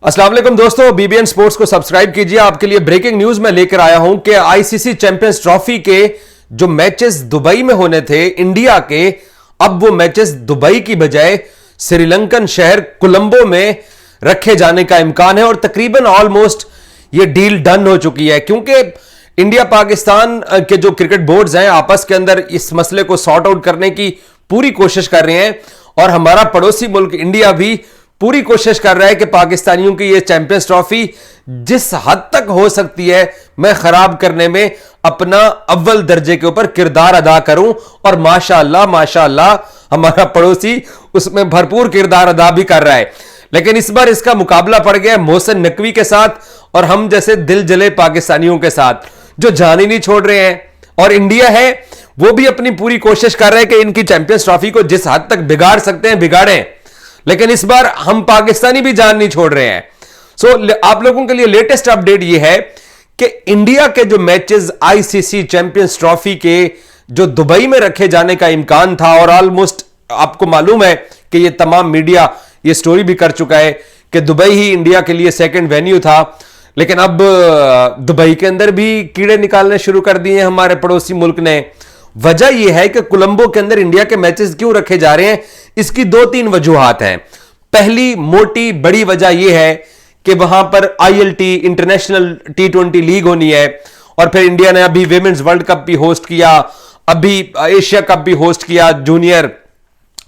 अस्सलाम वालेकुम दोस्तों, बीबीएन स्पोर्ट्स को सब्सक्राइब कीजिए। आपके लिए ब्रेकिंग न्यूज में लेकर आया हूं कि आईसीसी चैंपियंस ट्रॉफी के जो मैचेस दुबई में होने थे इंडिया के, अब वो मैचेस दुबई की बजाय श्रीलंकन शहर कोलंबो में रखे जाने का इम्कान है और तकरीबन ऑलमोस्ट ये डील डन हो चुकी है, क्योंकि इंडिया पाकिस्तान के जो क्रिकेट बोर्ड्स हैं आपस के अंदर इस मसले को सॉर्ट आउट करने की पूरी कोशिश कर रहे हैं और हमारा पड़ोसी मुल्क इंडिया भी पूरी कोशिश कर रहा है कि पाकिस्तानियों की ये चैंपियंस ट्रॉफी जिस हद तक हो सकती है मैं खराब करने में अपना अव्वल दर्जे के ऊपर किरदार अदा करूं। और माशाअल्लाह माशाअल्लाह हमारा पड़ोसी उसमें भरपूर किरदार अदा भी कर रहा है। लेकिन इस बार इसका मुकाबला पड़ गया मोहसिन नकवी के साथ और हम जैसे दिल जले पाकिस्तानियों के साथ जो जान ही नहीं छोड़ रहे हैं। और इंडिया है वो भी अपनी पूरी कोशिश कर रहे हैं कि इनकी चैंपियंस ट्रॉफी को जिस हद तक बिगाड़ सकते हैं बिगाड़ें, लेकिन इस बार हम पाकिस्तानी भी जान नहीं छोड़ रहे हैं। आप लोगों के लिए लेटेस्ट अपडेट यह है कि इंडिया के जो मैचेस आईसीसी चैंपियंस ट्रॉफी के जो दुबई में रखे जाने का इम्कान था, और ऑलमोस्ट आपको मालूम है कि यह तमाम मीडिया ये स्टोरी भी कर चुका है कि दुबई ही इंडिया के लिए सेकंड वेन्यू था, लेकिन अब दुबई के अंदर भी कीड़े निकालने शुरू कर दिए हमारे पड़ोसी मुल्क ने। वजह यह है कि कोलंबो के अंदर इंडिया के मैचेस क्यों रखे जा रहे हैं, इसकी दो तीन वजूहात हैं। पहली मोटी बड़ी वजह यह है कि वहां पर आईएलटी इंटरनेशनल T20 लीग होनी है और फिर इंडिया ने अभी विमेंस वर्ल्ड कप भी होस्ट किया, अभी एशिया कप भी होस्ट किया जूनियर,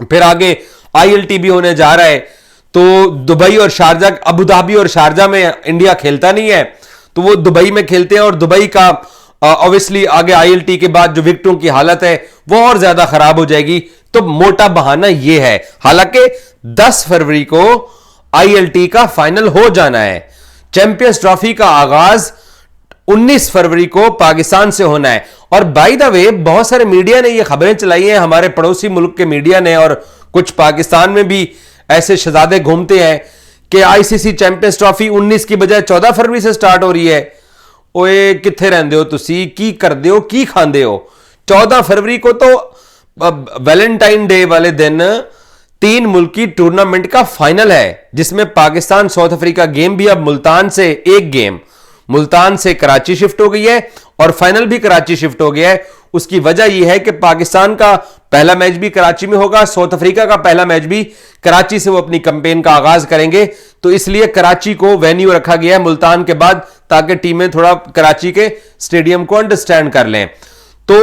फिर आगे आईएलटी भी होने जा रहा है। तो दुबई और शारजा, अबू धाबी और शारजा में इंडिया खेलता नहीं है, तो वो दुबई में खेलते हैं और दुबई का ऑब्वियसली आगे आईएलटी के बाद जो विकेटों की हालत है वो और ज्यादा खराब हो जाएगी। तो मोटा बहाना यह है, हालांकि 10 फरवरी को आईएलटी का फाइनल हो जाना है। चैंपियंस ट्रॉफी का आगाज 19 फरवरी को पाकिस्तान से होना है। और बाय द वे बहुत सारे मीडिया ने यह खबरें चलाई हैं, हमारे पड़ोसी मुल्क के मीडिया ने, और कुछ पाकिस्तान में भी ऐसे शहजादे घूमते हैं कि आईसीसी चैंपियंस ट्रॉफी 19 की बजाय 14 फरवरी से स्टार्ट हो रही है। ओए किथे रहंदे हो तुसी, की करदे हो, की खांदे हो। 14 फरवरी को तो वैलेंटाइन डे वाले दिन 3 मुल्की टूर्नामेंट का फाइनल है, जिसमें पाकिस्तान साउथ अफ्रीका गेम भी अब मुल्तान से एक गेम मुल्तान से कराची शिफ्ट हो गई है और फाइनल भी कराची शिफ्ट हो गया है। उसकी वजह यह है कि पाकिस्तान का पहला मैच भी कराची में होगा, साउथ अफ्रीका का पहला मैच भी कराची से वो अपनी कैंपेन का आगाज करेंगे। तो इसलिए कराची को वेन्यू रखा गया है मुल्तान के बाद, ताकि टीमें थोड़ा कराची के स्टेडियम को अंडरस्टैंड कर लें। तो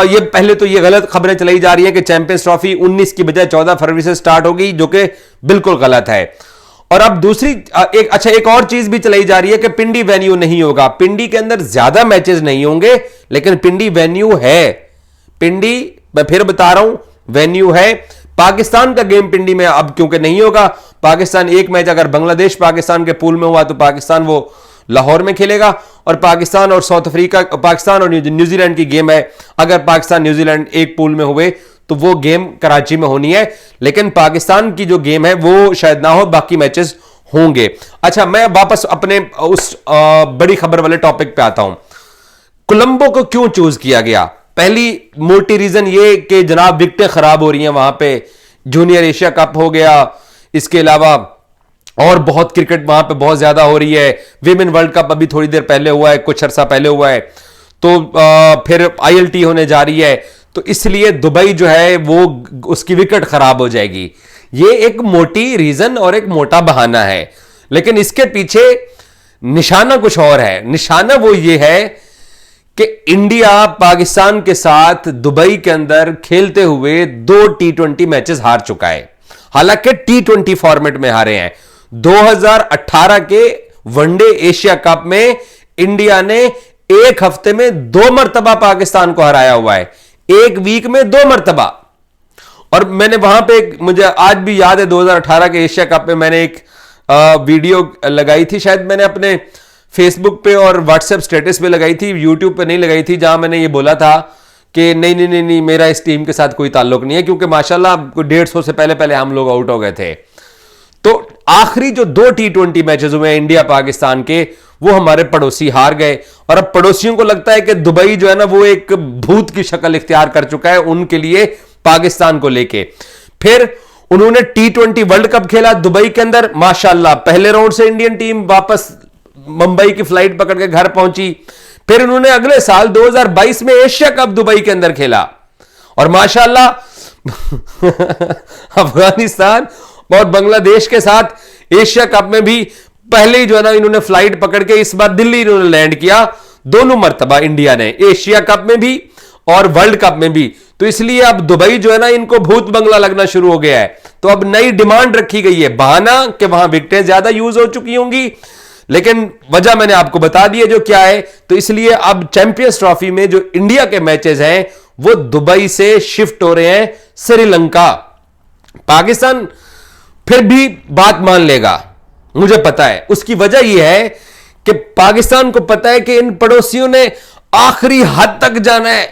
ये पहले तो ये गलत खबरें चलाई जा रही हैं कि चैंपियंस ट्रॉफी 19 की बजाय 14 फरवरी से स्टार्ट होगी, जो कि बिल्कुल गलत है। और अब दूसरी एक और चीज भी चलाई जा रही है कि पिंडी वेन्यू नहीं होगा। पिंडी के अंदर ज्यादा मैचेस नहीं होंगे, लेकिन पिंडी वेन्यू है। पिंडी, मैं फिर बता रहा हूं, वेन्यू है। पाकिस्तान का गेम पिंडी में अब क्योंकि नहीं होगा, पाकिस्तान एक मैच अगर बांग्लादेश पाकिस्तान के पूल में हुआ तो पाकिस्तान वो लाहौर में खेलेगा, और पाकिस्तान और साउथ अफ्रीका, पाकिस्तान और न्यूजीलैंड की गेम है, अगर पाकिस्तान न्यूजीलैंड एक पूल में हुए तो वो गेम कराची में होनी है। लेकिन पाकिस्तान की जो गेम है वो शायद ना हो, बाकी मैचेस होंगे। अच्छा, मैं वापस अपने उस बड़ी खबर वाले टॉपिक पे आता हूं। कोलंबो को क्यों चूज किया गया? पहली मोटी रीजन ये कि जनाब विकेटें खराब हो रही हैं वहां पे, जूनियर एशिया कप हो गया, इसके अलावा और बहुत क्रिकेट वहां पे बहुत ज्यादा हो रही है। विमेन वर्ल्ड कप अभी थोड़ी देर पहले हुआ है, कुछ अरसा पहले हुआ है, तो फिर आईएलटी होने जा रही है, तो इसलिए दुबई जो है वो उसकी विकेट खराब हो जाएगी। ये एक मोटी रीजन और एक मोटा बहाना है, लेकिन इसके पीछे निशाना कुछ और है। निशाना वो ये है कि इंडिया पाकिस्तान के साथ दुबई के अंदर खेलते हुए 2 T20 मैचेस हार चुका है, हालांकि T20 फॉर्मेट में हारे हैं। 2018 के वनडे एशिया कप में इंडिया ने एक हफ्ते में 2 मरतबा पाकिस्तान को हराया हुआ है, एक वीक में 2 मरतबा। और मैंने वहां पे, मुझे आज भी याद है 2018 के एशिया कप में मैंने एक वीडियो लगाई थी, शायद मैंने अपने फेसबुक पे और व्हाट्सएप स्टेटस पे लगाई थी, यूट्यूब पे नहीं लगाई थी, जहां मैंने ये बोला था कि नहीं नहीं नहीं नहीं, मेरा इस टीम के साथ कोई ताल्लुक नहीं है, क्योंकि माशाल्लाह 150 से पहले पहले हम लोग आउट हो गए थे। तो आखिरी जो 2 T20 मैचेस हुए इंडिया पाकिस्तान के, वो हमारे पड़ोसी हार गए। और अब पड़ोसियों को लगता है कि दुबई जो है ना वो एक भूत की शक्ल इख्तियार कर चुका है उनके लिए, पाकिस्तान को लेके। फिर उन्होंने T20 वर्ल्ड कप खेला दुबई के अंदर, माशाल्लाह पहले राउंड से इंडियन टीम वापस मुंबई की फ्लाइट पकड़ के घर पहुंची। फिर उन्होंने अगले साल 2022 में एशिया कप दुबई के अंदर खेला और माशाल्लाह अफगानिस्तान और बांग्लादेश के साथ एशिया कप में भी पहले ही जो है ना इन्होंने फ्लाइट पकड़ के इस बार दिल्ली इन्होंने लैंड किया, दोनों मर्तबा इंडिया ने, एशिया कप में भी और वर्ल्ड कप में भी। तो इसलिए अब दुबई जो है ना इनको भूत बंगला लगना शुरू हो गया है। तो अब नई डिमांड रखी गई है, बहाना कि वहां विकेटें ज्यादा यूज हो चुकी होंगी, लेकिन वजह मैंने आपको बता दी है जो क्या है। तो इसलिए अब चैंपियंस ट्रॉफी में जो इंडिया के मैचेस हैं वो दुबई से शिफ्ट हो रहे हैं श्रीलंका। पाकिस्तान फिर भी बात मान लेगा, मुझे पता है। उसकी वजह यह है कि पाकिस्तान को पता है कि इन पड़ोसियों ने आखिरी हद तक जाना है,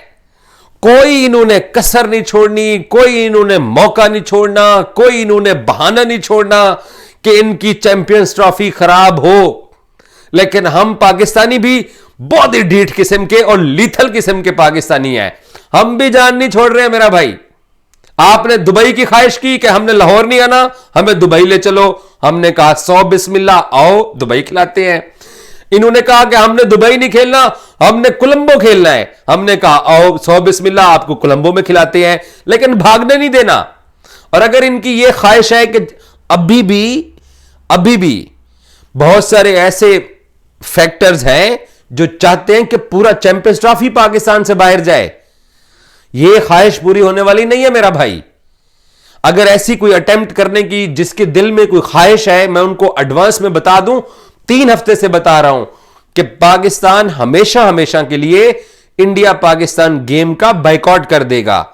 कोई इन्होंने कसर नहीं छोड़नी, कोई इन्होंने मौका नहीं छोड़ना, कोई इन्होंने बहाना नहीं छोड़ना कि इनकी चैंपियंस ट्रॉफी खराब हो। लेकिन हम पाकिस्तानी भी बहुत ही ढीठ किस्म के और लीथल किस्म के पाकिस्तानी हैं, हम भी जान नहीं छोड़ रहे हैं मेरा भाई। आपने दुबई की ख्वाहिश की कि हमने लाहौर नहीं आना, हमें दुबई ले चलो, हमने कहा 100 बिस्मिल्लाह, आओ दुबई खिलाते हैं। इन्होंने कहा कि हमने दुबई नहीं खेलना, हमने कोलंबो खेलना है, हमने कहा आओ 100 बिस्मिल्लाह, आपको कोलंबो में खिलाते हैं, लेकिन भागने नहीं देना। और अगर इनकी यह ख्वाहिश है कि अभी भी बहुत सारे ऐसे फैक्टर्स हैं जो चाहते हैं कि पूरा चैंपियंस ट्रॉफी पाकिस्तान से बाहर जाए, यह ख्वाहिश पूरी होने वाली नहीं है मेरा भाई। अगर ऐसी कोई अटेम्प्ट करने की जिसके दिल में कोई ख्वाहिश है, मैं उनको एडवांस में बता दूं, 3 हफ्ते से बता रहा हूं कि पाकिस्तान हमेशा के लिए इंडिया पाकिस्तान गेम का बाइकआउट कर देगा।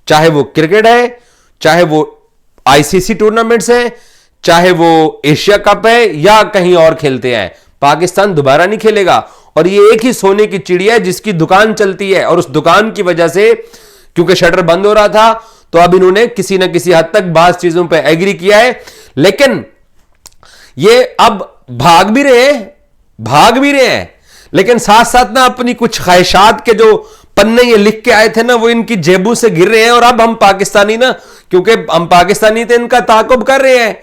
चाहे वो क्रिकेट है, चाहे वो आईसीसी टूर्नामेंट्स है, चाहे वो एशिया कप है या कहीं और खेलते हैं, पाकिस्तान दोबारा नहीं खेलेगा। और ये एक ही सोने की चिड़िया है जिसकी दुकान चलती है, और उस दुकान की वजह से क्योंकि शटर बंद हो रहा था तो अब इन्होंने किसी ना किसी हद तक बात चीजों पे एग्री किया है। लेकिन ये अब भाग भी रहे हैं, लेकिन साथ साथ ना अपनी कुछ ख्वाहिशात के जो पन्ने ये लिख के आए थे ना वो इनकी जेबों से गिर रहे हैं। और अब हम पाकिस्तानी ना, क्योंकि हम पाकिस्तानी थे, इनका ताकुब कर रहे हैं,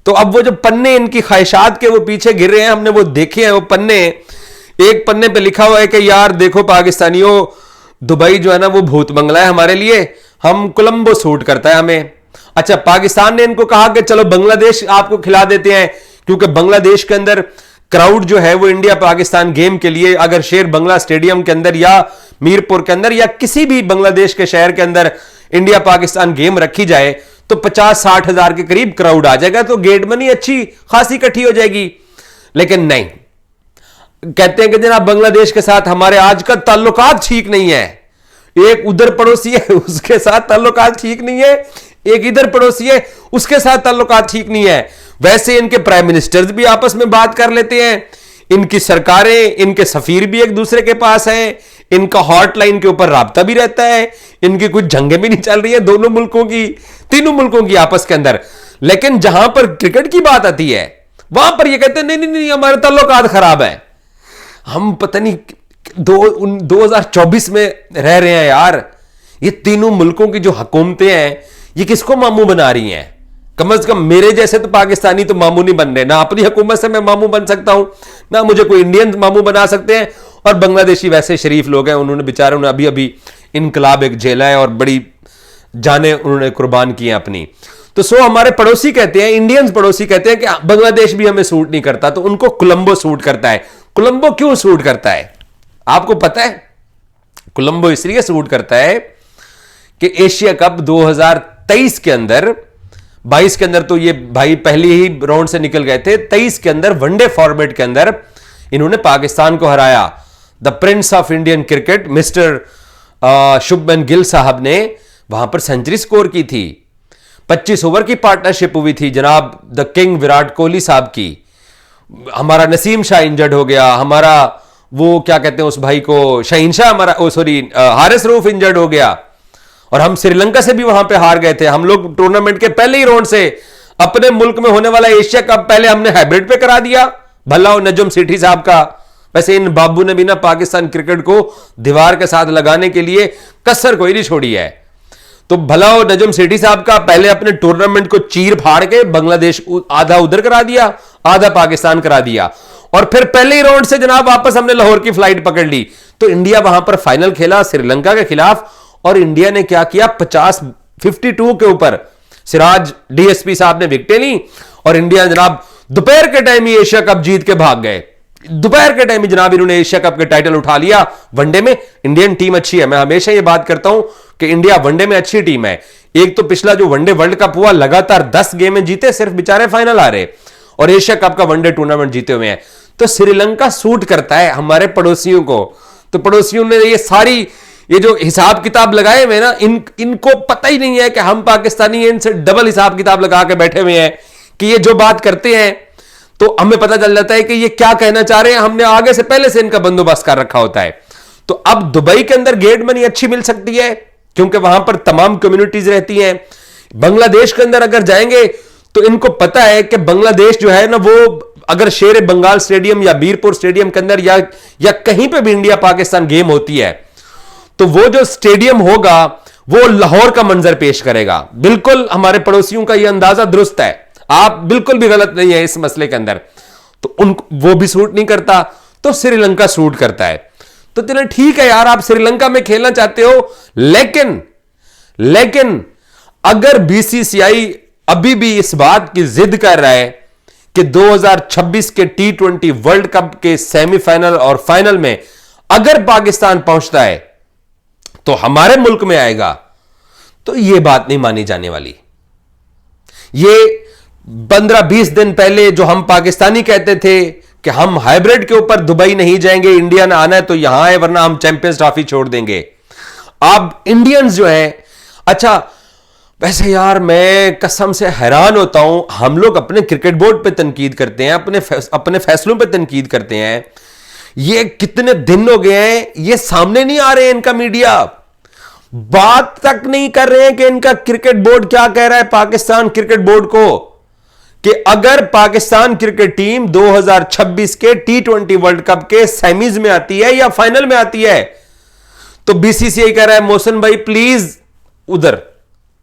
तो अब वो जो पन्ने इनकी ख्वाहिशात के वो पीछे गिर रहे हैं, हमने वो देखे हैं। वो पन्ने, एक पन्ने पे लिखा हुआ है कि यार देखो पाकिस्तानियों, दुबई जो है ना वो भूत बंगला है हमारे लिए, हम कोलंबो सूट करता है हमें। अच्छा, पाकिस्तान ने इनको कहा कि चलो बांग्लादेश आपको खिला देते हैं, क्योंकि बांग्लादेश के अंदर क्राउड जो है वो इंडिया पाकिस्तान गेम के लिए, अगर शेर बंगला स्टेडियम के अंदर या मीरपुर के अंदर या किसी भी बांग्लादेश के शहर के अंदर इंडिया पाकिस्तान गेम रखी जाए तो 50-60 हजार के करीब क्राउड आ जाएगा, तो गेट मनी अच्छी खासी इकट्ठी हो जाएगी। लेकिन नहीं, कहते हैं कि जनाब बांग्लादेश के साथ हमारे आज का ताल्लुकात ठीक नहीं है। एक उधर पड़ोसी है उसके साथ ताल्लुकात ठीक नहीं है, एक इधर पड़ोसी है उसके साथ ताल्लुकात ठीक नहीं है। वैसे इनके प्राइम मिनिस्टर्स भी आपस में बात कर लेते हैं, इनकी सरकारें, इनके सफीर भी एक दूसरे के पास हैं, इनका हॉटलाइन के ऊपर राब्ता भी रहता है, इनकी कुछ जंगें भी नहीं चल रही है दोनों मुल्कों की, तीनों मुल्कों की आपस के अंदर। लेकिन जहां पर क्रिकेट की बात आती है वहां पर ये कहते हैं नहीं नहीं नहीं हमारे ताल्लुकात खराब है। हम पता नहीं 2024 में रह रहे हैं यार। ये तीनों मुल्कों की जो हुकूमतें हैं ये किसको मामू बना रही हैं? कम से कम मेरे जैसे तो पाकिस्तानी तो मामू नहीं बन रहे, ना अपनी हुकूमत से मैं मामू बन सकता हूं, ना मुझे कोई इंडियन मामू बना सकते हैं। और बांग्लादेशी वैसे शरीफ लोग हैं, उन्होंने बेचारे अभी अभी इनकलाब एक झेला है और बड़ी जाने उन्होंने कुर्बान की हैं अपनी। तो सो हमारे पड़ोसी कहते हैं, इंडियंस पड़ोसी कहते हैं कि बांग्लादेश भी हमें सूट नहीं करता, तो उनको कोलंबो सूट करता है। कोलंबो क्यों सूट करता है आपको पता है? कोलंबो इसलिए सूट करता है कि एशिया कप 2023 के अंदर, 22 के अंदर तो ये भाई पहले ही राउंड से निकल गए थे, 23 के अंदर वनडे फॉर्मेट के अंदर इन्होंने पाकिस्तान को हराया। The Prince of Indian cricket mister Shubman Gill साहब ने वहां पर सेंचुरी स्कोर की थी। 25 ओवर की पार्टनरशिप हुई थी जनाब द किंग विराट कोहली साहब की। हमारा नसीम शाह इंजर्ड हो गया, हमारा वो क्या कहते हैं उस भाई को, शाहीन शाह, हमारा हारिस रऊफ इंजर्ड हो गया, और हम श्रीलंका से भी वहां पे हार गए थे। हम लोग टूर्नामेंट के पहले ही राउंड से अपने मुल्क में होने वाला एशिया कप पहले हमने हाइब्रिड पे करा दिया, भला हो नजम सेठी साहब का। वैसे इन बाबू ने भी ना पाकिस्तान क्रिकेट को दीवार के साथ लगाने के लिए कसर कोई नहीं छोड़ी है। तो भला हो नजम सेठी साहब का, पहले अपने टूर्नामेंट को चीर फाड़ के बांग्लादेश आधा उधर करा दिया, आधा पाकिस्तान करा दिया, और फिर पहले ही राउंड से जनाब वापस हमने लाहौर की फ्लाइट पकड़ ली। तो इंडिया वहां पर फाइनल खेला श्रीलंका के खिलाफ, और इंडिया ने क्या किया, 52 के ऊपर सिराज डीएसपी साहब ने विकेटें ली, और इंडिया जनाब दोपहर के टाइम ही एशिया कप जीत के भाग गए। दोपहर के टाइम ही जनाब इन्होंने एशिया कप के टाइटल उठा लिया। वनडे में इंडियन टीम अच्छी है, मैं हमेशा ये बात करता हूं कि इंडिया वनडे में अच्छी टीम है। एक तो पिछला जो वनडे वर्ल्ड कप हुआ, लगातार 10 गेम जीते, सिर्फ बेचारे फाइनल आ रहे, और एशिया कप का वनडे टूर्नामेंट जीते हुए हैं। तो श्रीलंका सूट करता है हमारे पड़ोसियों को। तो पड़ोसियों ने ये जो हिसाब किताब लगाए हुए ना, इनको पता ही नहीं है कि हम पाकिस्तानी इनसे डबल हिसाब किताब लगा के बैठे हुए हैं, कि ये जो बात करते हैं तो हमें पता चल जाता है कि ये क्या कहना चाह रहे हैं, हमने आगे से पहले से इनका बंदोबस्त कर रखा होता है। तो अब दुबई के अंदर गेट मनी अच्छी मिल सकती है, क्योंकि वहां पर तमाम कम्युनिटीज रहती हैं। बांग्लादेश के अंदर अगर जाएंगे तो इनको पता है कि बांग्लादेश जो है ना, वो अगर शेर बंगाल स्टेडियम या बीरपुर स्टेडियम के अंदर या कहीं पे भी इंडिया पाकिस्तान गेम होती है, तो वो जो स्टेडियम होगा वो लाहौर का मंजर पेश करेगा। बिल्कुल हमारे पड़ोसियों का यह अंदाजा दुरुस्त है, आप बिल्कुल भी गलत नहीं है इस मसले के अंदर। तो वो भी सूट नहीं करता, तो श्रीलंका सूट करता है। तो चलो ठीक है यार, आप श्रीलंका में खेलना चाहते हो, लेकिन अगर बीसीसीआई अभी भी इस बात की जिद कर रहा है कि 2026 के T20 वर्ल्ड कप के सेमीफाइनल और फाइनल में अगर पाकिस्तान पहुंचता है तो हमारे मुल्क में आएगा, तो यह बात नहीं मानी जाने वाली। ये 15-20 दिन पहले जो हम पाकिस्तानी कहते थे कि हम हाइब्रिड के ऊपर दुबई नहीं जाएंगे, इंडिया ने आना है तो यहां है, वरना हम चैंपियंस ट्रॉफी छोड़ देंगे। अब इंडियंस जो हैं, अच्छा वैसे यार मैं कसम से हैरान होता हूं, हम लोग अपने क्रिकेट बोर्ड पे तनकीद करते हैं, अपने फैसलों पे तनकीद करते हैं, ये कितने दिन हो गए हैं, ये सामने नहीं आ रहे हैं, इनका मीडिया बात तक नहीं कर रहे हैं कि इनका क्रिकेट बोर्ड क्या कह रहा है पाकिस्तान क्रिकेट बोर्ड को, कि अगर पाकिस्तान क्रिकेट टीम 2026 के T20 वर्ल्ड कप के सेमीज में आती है या फाइनल में आती है, तो बीसीसीआई कह रहा है मोहसिन भाई प्लीज उधर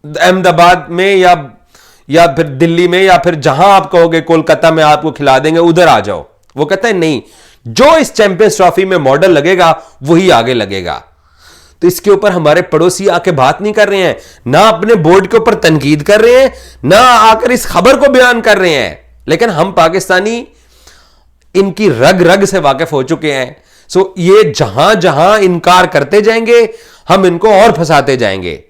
अहमदाबाद में या फिर दिल्ली में या फिर जहां आप कहोगे कोलकाता में आपको खिला देंगे, उधर आ जाओ। वो कहता है नहीं, जो इस चैंपियंस ट्रॉफी में मॉडल लगेगा वही आगे लगेगा। तो इसके ऊपर हमारे पड़ोसी आके बात नहीं कर रहे हैं, ना अपने बोर्ड के ऊपर तनकीद कर रहे हैं, ना आकर इस खबर को बयान कर रहे हैं। लेकिन हम पाकिस्तानी इनकी रग रग से वाकिफ हो चुके हैं। सो ये जहां जहां इनकार करते जाएंगे, हम इनको और फंसाते जाएंगे।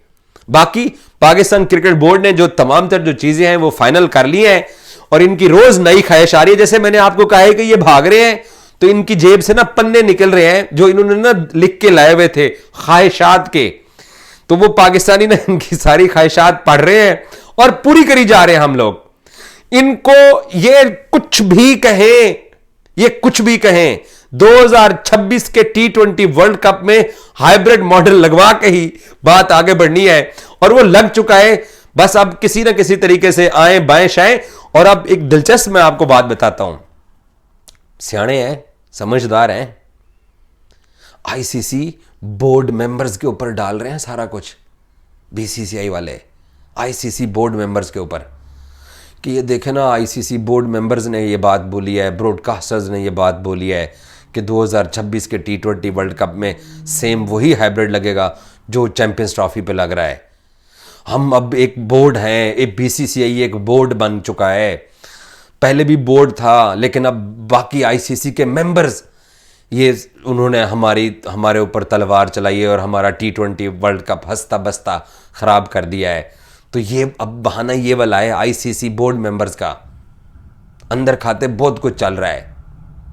बाकी पाकिस्तान क्रिकेट बोर्ड ने जो तमाम तर जो चीजें हैं वो फाइनल कर ली हैं, और इनकी रोज नई ख्वाहिश आ रही है। जैसे मैंने आपको कहा है कि ये भाग रहे हैं, तो इनकी जेब से ना पन्ने निकल रहे हैं जो इन्होंने ना लिख के लाए हुए थे ख्वाहिशात के, तो वो पाकिस्तानी ना इनकी सारी ख्वाहिशात पढ़ रहे हैं और पूरी करी जा रहे हैं हम लोग। इनको ये कुछ भी कहें 2026 के T20 वर्ल्ड कप में हाइब्रिड मॉडल लगवा के ही बात आगे बढ़नी है, और वो लग चुका है। बस अब किसी ना किसी तरीके से आए बाएं शाएं। और अब एक दिलचस्प मैं आपको बात बताता हूं, सियाणे हैं, समझदार हैं, आईसीसी बोर्ड मेंबर्स के ऊपर डाल रहे हैं सारा कुछ, बीसीसीआई वाले आईसीसी बोर्ड मेंबर्स के ऊपर, कि ये देखे ना आईसीसी बोर्ड मेंबर्स ने ये बात बोली है, ब्रॉडकास्टर्स ने ये बात बोली है कि 2026 के T20 वर्ल्ड कप में सेम वही हाइब्रिड लगेगा जो चैंपियंस ट्रॉफी पे लग रहा है। हम अब एक बोर्ड हैं, एक बीसीसीआई एक बोर्ड बन चुका है, पहले भी बोर्ड था, लेकिन अब बाकी आईसीसी के मेंबर्स ये उन्होंने हमारे ऊपर तलवार चलाई है और हमारा T20 वर्ल्ड कप हंसता बसता खराब कर दिया है। तो ये अब बहाना ये वाला है आईसीसी बोर्ड मेंबर्स का, अंदर खाते बहुत कुछ चल रहा है।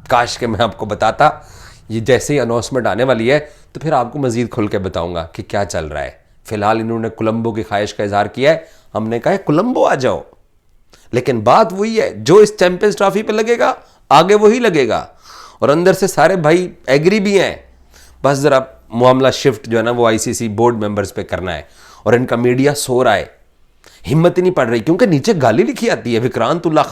काश के मैं आपको बताता, ये जैसे ही अनाउंसमेंट आने वाली है तो फिर आपको मजीद खुल के बताऊंगा कि क्या चल रहा है। फिलहाल इन्होंने कोलंबो की ख्वाहिश का इजहार किया है, हमने कहा है कोलंबो आ जाओ, लेकिन बात वही है, जो इस चैंपियंस ट्रॉफी पे लगेगा आगे वही लगेगा। और अंदर से सारे भाई एग्री भी हैं, बस जरा मामला शिफ्ट जो है ना वो आईसीसी बोर्ड मेंबर्स पे करना है। और इनका मीडिया सो रहा है, हिम्मत ही नहीं पड़ रही, क्योंकि नीचे गाली लिखी आती है। विक्रांतुल्ला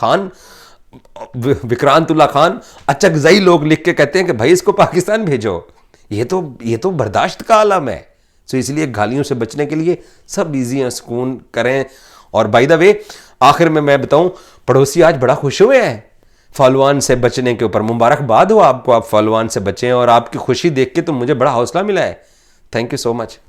खान अचकजई लोग लिख के कहते हैं कि भाई इसको पाकिस्तान भेजो। ये तो बर्दाश्त का आलम है। सो इसलिए गालियों से बचने के लिए सब इजी है, सुकून करें। और बाय द वे आखिर में मैं बताऊं, पड़ोसी आज बड़ा खुश हुए हैं फॉलोअन से बचने के ऊपर। मुबारकबाद हो आपको, आप फॉलोअन से बचें, और आपकी खुशी देख के तो मुझे बड़ा हौसला मिला है। Thank you so much.